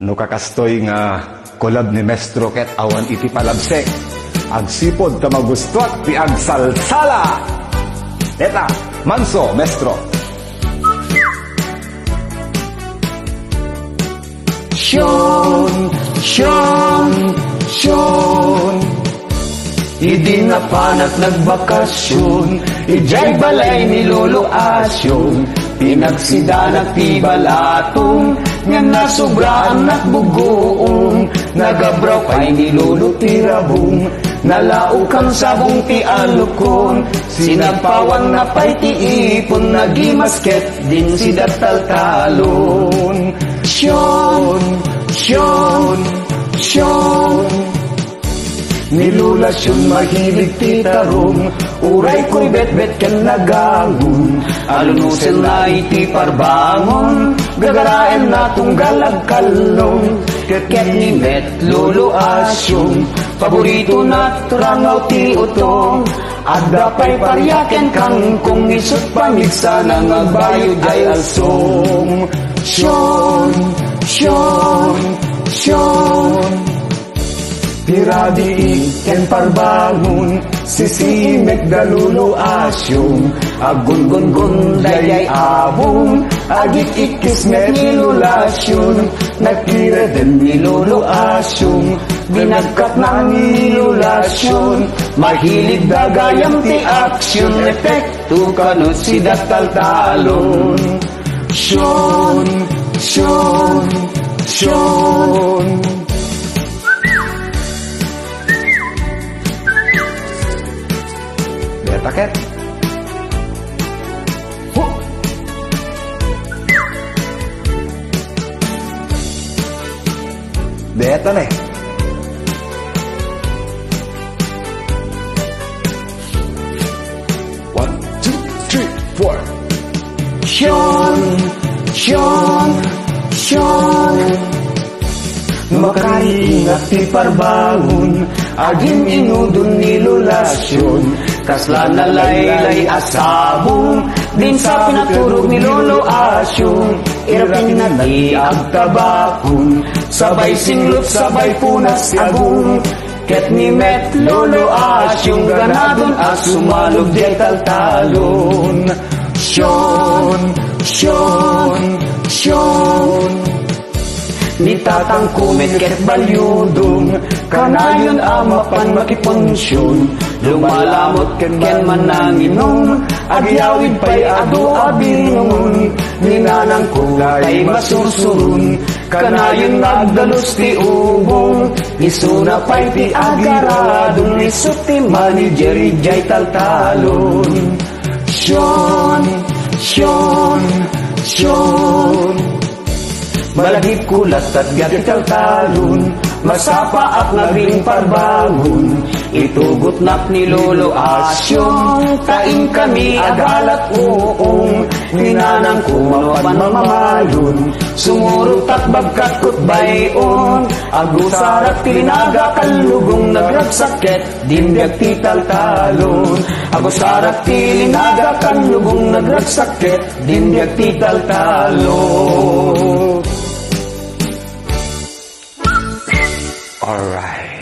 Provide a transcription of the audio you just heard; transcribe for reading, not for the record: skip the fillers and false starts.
No kakastoy nga kolab ni Mestro ket awan iti palabsek. Agsipod ka magustot ti agsalsala. Eta, Manso, Mestro. Syon, Idi na panak nagbakasyon, ijay balay ni Lolo Asyon, pinagsidanak ti balatong, nga nasubraan nakbugoong, nagabraw pa'y ni Lolo Tirabong, nalaukang sabong ti alukon, sinagpawan na pa'y ti ipon, nagimasket din si dataltalon. Syon, nilulasyon mahilig ti tarong, uray ko'y bet-bet kan nagangon, alunusin na iti parbangon, gagarain na tunggal agkalong, ket ni Met Lolo Asyon, paborito na turangaw ti utong, adda pa'y paryaken kangkong, isut pamigsa ng agbayo jay alsong. Syon, piradi ken parbangon, sisimek da Lolo Asyon, agun-gun-gun dayay abong, agit ikismet ni Lolasyon, nagkira din ni Lolo Asyon, binagkat na ni Lolasyon, mahilig dagayam ti aksyon, epekto kano si dataltalon. Syon, Betaket. Beta nih. One, two, three, four. Syon, makaingat ti parbangon, aging inudon ni Lolasyon, kasla na laylay asabong, din sa pinaturog ni Lolo Asyon, irapin na ti agtabakon, sabay singlot, sabay punas agong, ket ni Met Lolo Asyon, ganadon as sumalog di taltalon. Syon, nitatang kumet ket balyudong, kanayon amapan makiponsyon, lumalamot ken mananginom, agyawid pa'y ado abingon, ninanang kulay masusurun, kanayon nagdalos ti ubong, isuna pa'y ti agaradong, isut ti manager jay taltalon. Syon, malagip kulat at gagital talon, masapa at naging parbangon, itugot nak ni Lolo Asyon, kain kami agalat uong, ninanang kumawan mamayon, sumurot at bagkat bayon, agusarat tinaga kalugong nagragsaket, dindag ti taltalon, agusarat tinaga kalugong nagragsaket, dindag ti taltalon. Alright.